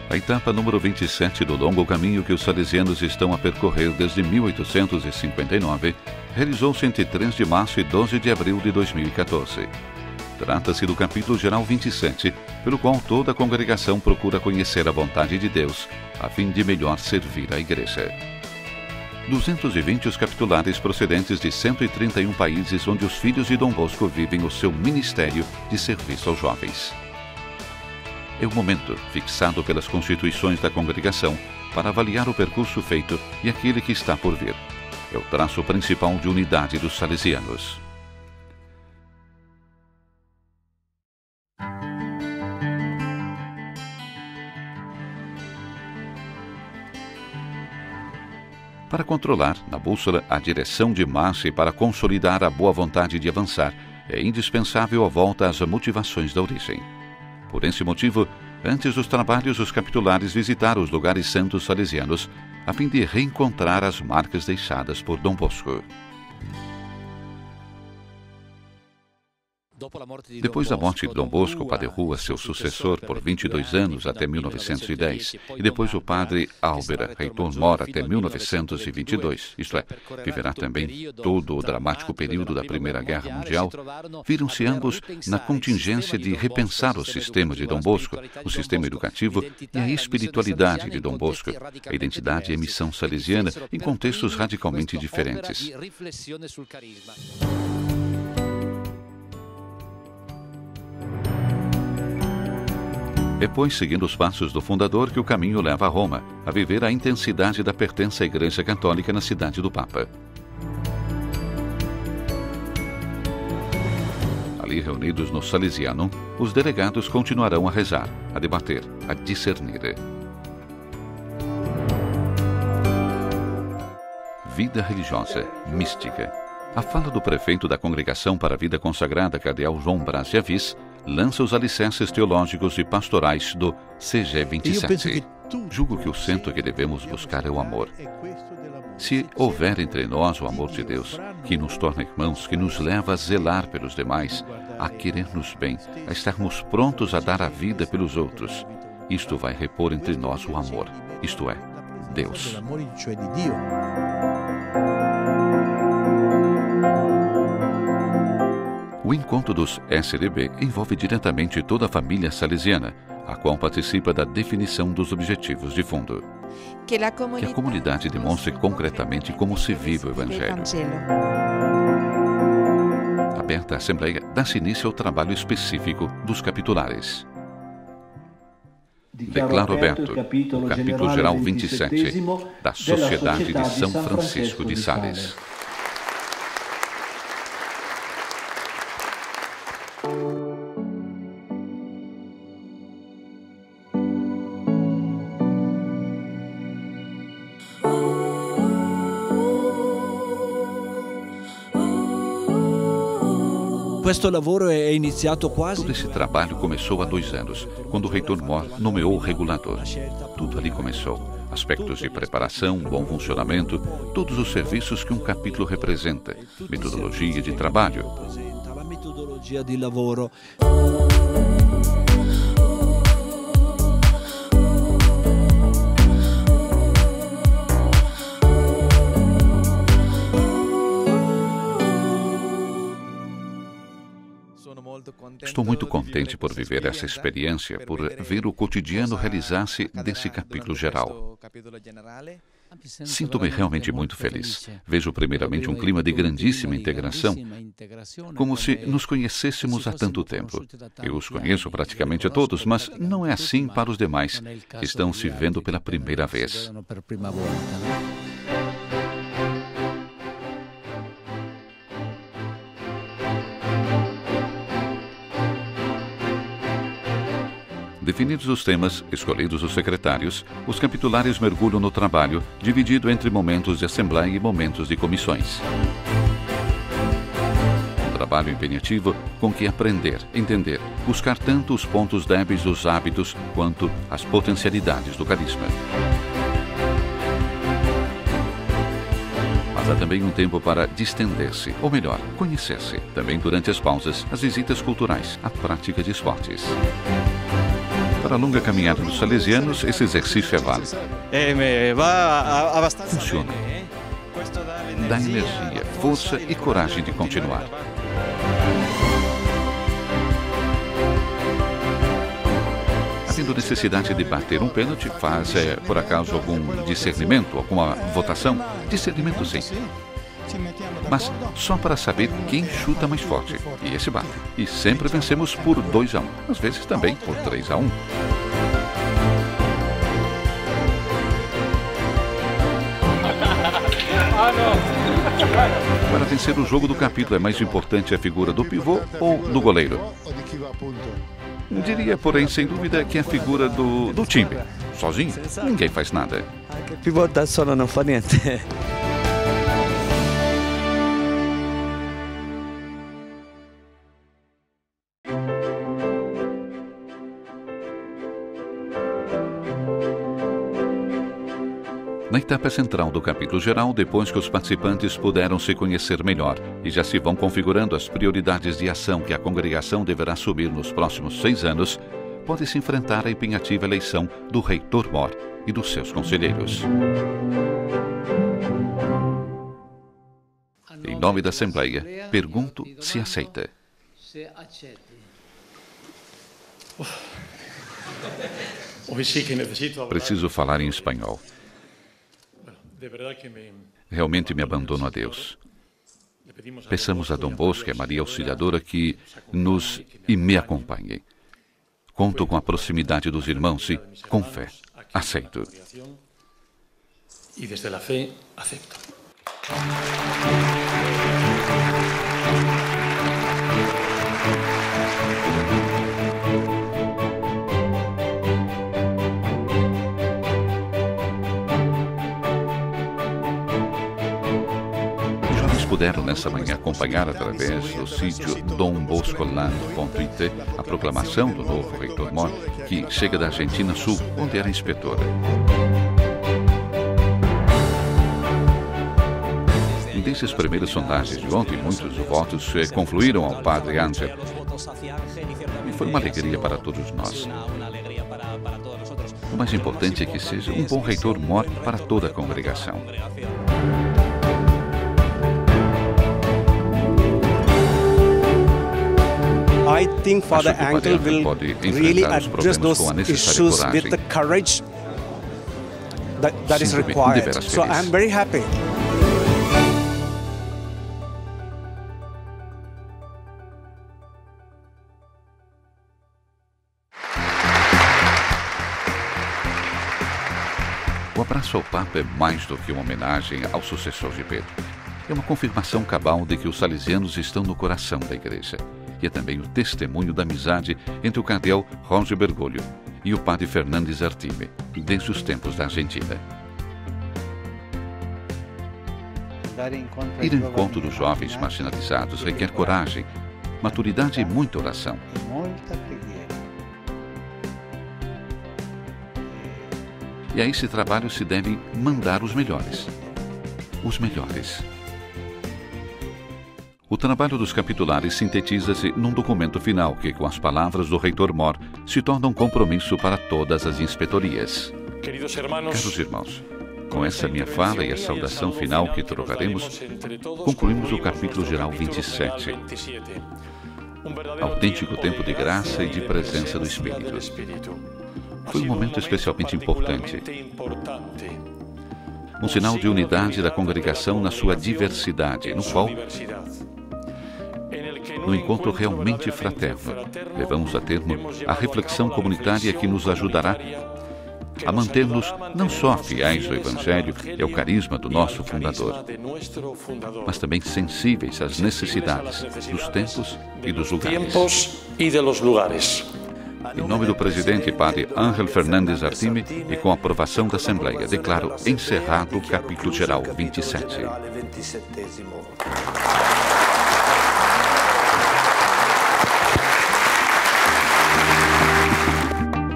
A etapa número 27 do longo caminho que os salesianos estão a percorrer desde 1859 realizou-se entre 3 de março e 12 de abril de 2014. Trata-se do capítulo geral 27, pelo qual toda a congregação procura conhecer a vontade de Deus, a fim de melhor servir a Igreja. 220 os capitulares procedentes de 131 países onde os filhos de Dom Bosco vivem o seu ministério de serviço aos jovens. É o momento fixado pelas constituições da congregação para avaliar o percurso feito e aquele que está por vir. É o traço principal de unidade dos salesianos. Para controlar, na bússola, a direção de marcha e para consolidar a boa vontade de avançar, é indispensável a volta às motivações da origem. Por esse motivo, antes dos trabalhos, os capitulares visitaram os lugares santos salesianos, a fim de reencontrar as marcas deixadas por Dom Bosco. Depois da morte de Dom Bosco, o padre Rua, seu sucessor, por 22 anos até 1910, e depois o padre Álvera, reitor mor até 1922, isto é, viverá também todo o dramático período da Primeira Guerra Mundial, viram-se ambos na contingência de repensar o sistema de Dom Bosco, o sistema educativo e a espiritualidade de Dom Bosco, a identidade e a missão salesiana em contextos radicalmente diferentes. É, pois, seguindo os passos do fundador que o caminho leva a Roma, a viver a intensidade da pertença à Igreja Católica na cidade do Papa. Ali, reunidos no Salesianum, os delegados continuarão a rezar, a debater, a discernir. Vida religiosa, mística. A fala do prefeito da Congregação para a Vida Consagrada, cardeal João Braz de Avis, lança os alicerces teológicos e pastorais do CG 27. Julgo que o centro que devemos buscar é o amor. Se houver entre nós o amor de Deus, que nos torna irmãos, que nos leva a zelar pelos demais, a querer-nos bem, a estarmos prontos a dar a vida pelos outros, isto vai repor entre nós o amor, isto é, Deus. O encontro dos SLB envolve diretamente toda a família salesiana, a qual participa da definição dos objetivos de fundo. Que a comunidade demonstre concretamente como se vive o Evangelho. Aberta a Assembleia, dá-se início ao trabalho específico dos capitulares. Declaro aberto o capítulo geral 27 da Sociedade de São Francisco de Sales. Todo esse trabalho começou há 2 anos, quando o reitor mor nomeou o regulador. Tudo ali começou. Aspectos de preparação, bom funcionamento, todos os serviços que um capítulo representa, metodologia de trabalho. Estou muito contente por viver essa experiência, por ver o cotidiano realizar-se desse capítulo geral. Sinto-me realmente muito feliz. Vejo primeiramente um clima de grandíssima integração, como se nos conhecêssemos há tanto tempo. Eu os conheço praticamente a todos, mas não é assim para os demais, que estão se vendo pela primeira vez. Definidos os temas, escolhidos os secretários, os capitulares mergulham no trabalho, dividido entre momentos de assembleia e momentos de comissões. Um trabalho empenhativo com que aprender, entender, buscar tanto os pontos débeis dos hábitos quanto as potencialidades do carisma. Mas há também um tempo para distender-se, ou melhor, conhecer-se. Também durante as pausas, as visitas culturais, a prática de esportes. Para a longa caminhada dos salesianos, esse exercício é válido. Funciona. Dá energia, força e coragem de continuar. Havendo necessidade de bater um pênalti, faz, por acaso, algum discernimento, alguma votação? Discernimento, sim. Mas só para saber quem chuta mais forte. E esse bate. E sempre vencemos por 2-1. Às vezes também por 3-1. Para vencer o jogo do capítulo, é mais importante a figura do pivô ou do goleiro? Diria, porém, sem dúvida, que é a figura do time. Sozinho, ninguém faz nada. O pivô da solo não fa niente. Na etapa central do capítulo geral, depois que os participantes puderam se conhecer melhor e já se vão configurando as prioridades de ação que a congregação deverá assumir nos próximos 6 anos, pode-se enfrentar a empenhativa eleição do reitor-mor e dos seus conselheiros. Em nome da Assembleia, pergunto se aceita. Preciso falar em espanhol. Realmente me abandono a Deus. Peçamos a Dom Bosco e a Maria Auxiliadora que nos e me acompanhem. Conto com a proximidade dos irmãos e, com fé, aceito. E desde a fé, aceito. Puderam nessa manhã acompanhar através do sítio domboscoland.it a proclamação do novo reitor-mor, que chega da Argentina Sul, onde era inspetora. Desde as primeiras sondagens de ontem, muitos votos confluíram ao padre Ángel. E foi uma alegria para todos nós. O mais importante é que seja um bom reitor-mor para toda a congregação. I think Father Angel will really address those issues with the courage that is required. So I'm very happy. O abraço ao Papa é mais do que uma homenagem ao sucessor de Pedro. É uma confirmação cabal de que os salesianos estão no coração da Igreja. E é também o testemunho da amizade entre o cardeal Roger Bergoglio e o padre Fernandes Artime, desde os tempos da Argentina. Ir ao encontro dos jovens marginalizados requer coragem, maturidade e muita oração. E a esse trabalho se devem mandar os melhores. Os melhores. O trabalho dos capitulares sintetiza-se num documento final que, com as palavras do reitor-mor, se torna um compromisso para todas as inspetorias. Caros irmãos, com essa minha fala e a saudação final que trocaremos, concluímos o capítulo geral 27. Autêntico tempo de graça e de presença do Espírito. Foi um momento especialmente importante. Um sinal de unidade da congregação na sua diversidade, no qual, no encontro realmente fraterno, levamos a termo a reflexão comunitária que nos ajudará a manter-nos não só fiéis ao Evangelho e ao carisma do nosso fundador, mas também sensíveis às necessidades dos tempos e dos lugares. Em nome do presidente Padre Ángel Fernández Artime e com a aprovação da Assembleia, declaro encerrado o capítulo geral 27.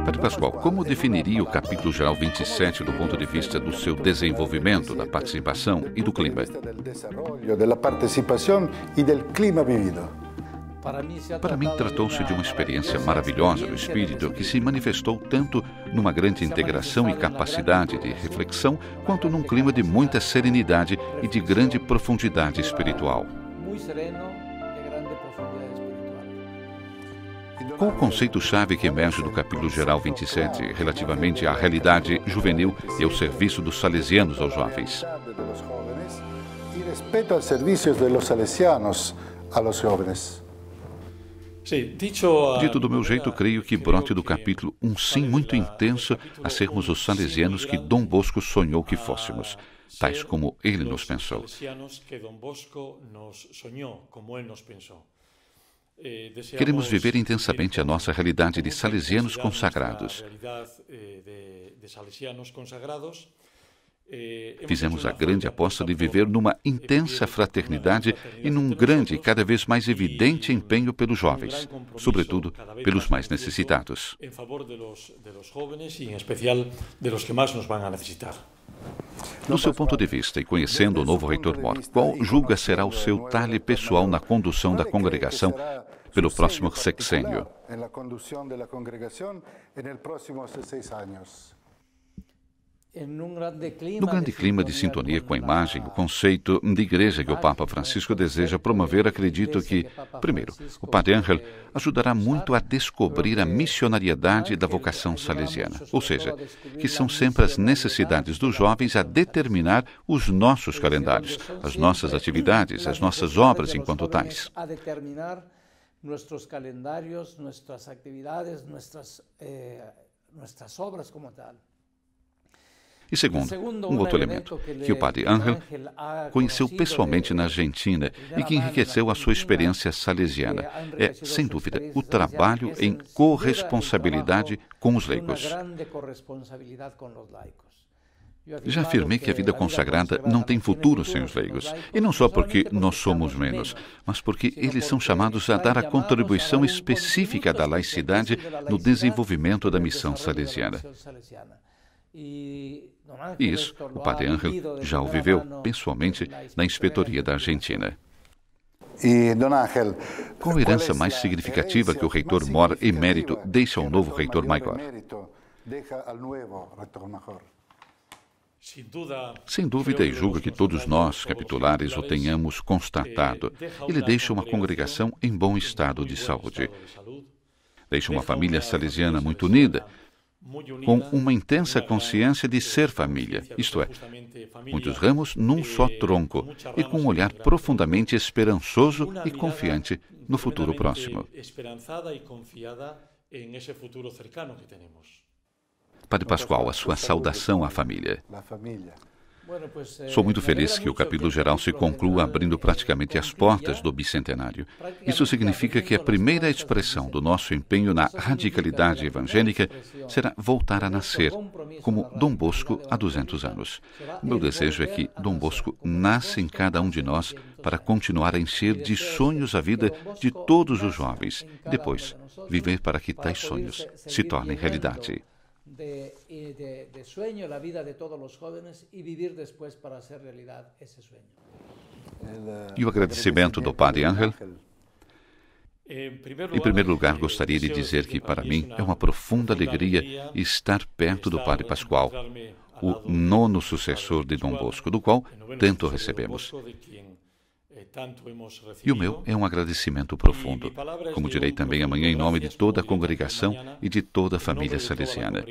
Padre Pascoal, como definiria o capítulo geral 27 do ponto de vista do seu desenvolvimento, da participação e do clima? Para mim, tratou-se de uma experiência maravilhosa do Espírito que se manifestou tanto numa grande integração e capacidade de reflexão, quanto num clima de muita serenidade e de grande profundidade espiritual. Qual o conceito-chave que emerge do capítulo geral 27 relativamente à realidade juvenil e ao serviço dos salesianos aos jovens? Respeito aos serviços dos salesianos aos jovens. Dito do meu jeito, creio que brote do capítulo um sim muito intenso a sermos os salesianos que Dom Bosco sonhou que fôssemos, tais como ele nos pensou. Queremos viver intensamente a nossa realidade de salesianos consagrados. Fizemos a grande aposta de viver numa intensa fraternidade e num grande e cada vez mais evidente empenho pelos jovens, sobretudo pelos mais necessitados. Do seu ponto de vista e conhecendo o novo reitor Mor, qual julga será o seu talhe pessoal na condução da congregação pelo próximo sexênio? No grande clima de sintonia com a imagem, o conceito de igreja que o Papa Francisco deseja promover, acredito que, primeiro, o Padre Ángel ajudará muito a descobrir a missionariedade da vocação salesiana, ou seja, que são sempre as necessidades dos jovens a determinar os nossos calendários, as nossas atividades, as nossas obras enquanto tais. Nuestros calendarios, nuestras actividades, nuestras obras como tal. E segundo, um outro elemento, que o Padre Ángel conheceu pessoalmente na Argentina e que enriqueceu a sua experiência salesiana, é, sem dúvida, o trabalho em corresponsabilidade com os leigos. Já afirmei que a vida consagrada não tem futuro sem os leigos, e não só porque nós somos menos, mas porque eles são chamados a dar a contribuição específica da laicidade no desenvolvimento da missão salesiana. E isso, o Padre Ángel já o viveu pessoalmente na inspetoria da Argentina. Qual a herança mais significativa que o reitor Mor emérito deixa ao novo reitor maior? Sem dúvida, e julgo que todos nós, capitulares, o tenhamos constatado, ele deixa uma congregação em bom estado de saúde. Deixa uma família salesiana muito unida, com uma intensa consciência de ser família, isto é, muitos ramos num só tronco e com um olhar profundamente esperançoso e confiante no futuro próximo. Padre Pascoal, a sua saudação à família. Sou muito feliz que o capítulo geral se conclua abrindo praticamente as portas do bicentenário. Isso significa que a primeira expressão do nosso empenho na radicalidade evangélica será voltar a nascer, como Dom Bosco há 200 anos. Meu desejo é que Dom Bosco nasça em cada um de nós para continuar a encher de sonhos a vida de todos os jovens e depois viver para que tais sonhos se tornem realidade. De sueño la vida de todos los jóvenes y vivir después para hacer realidad ese sueño. E o agradecimento do Padre Ángel? Em primeiro lugar, gostaria de dizer que para mim é uma profunda alegria estar perto do Padre Pascoal, o nono sucessor de Dom Bosco, do qual tanto recebemos. E o meu é um agradecimento profundo, como direi também amanhã em nome de toda a congregação e de toda a família salesiana.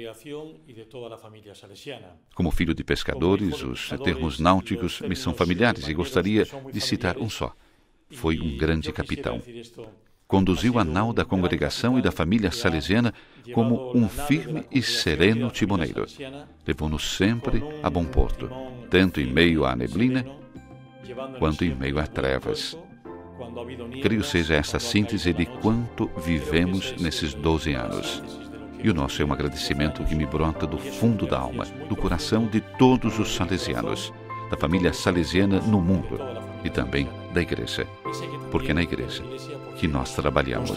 Como filho de pescadores, os termos náuticos me são familiares e gostaria de citar um só. Foi um grande capitão. Conduziu a nau da congregação e da família salesiana como um firme e sereno timoneiro. Levou-nos sempre a bom porto, tanto em meio à neblina quanto em meio a trevas. Creio seja essa a síntese de quanto vivemos nesses 12 anos. E o nosso é um agradecimento que me brota do fundo da alma, do coração de todos os salesianos, da família salesiana no mundo e também da igreja, porque é na igreja que nós trabalhamos.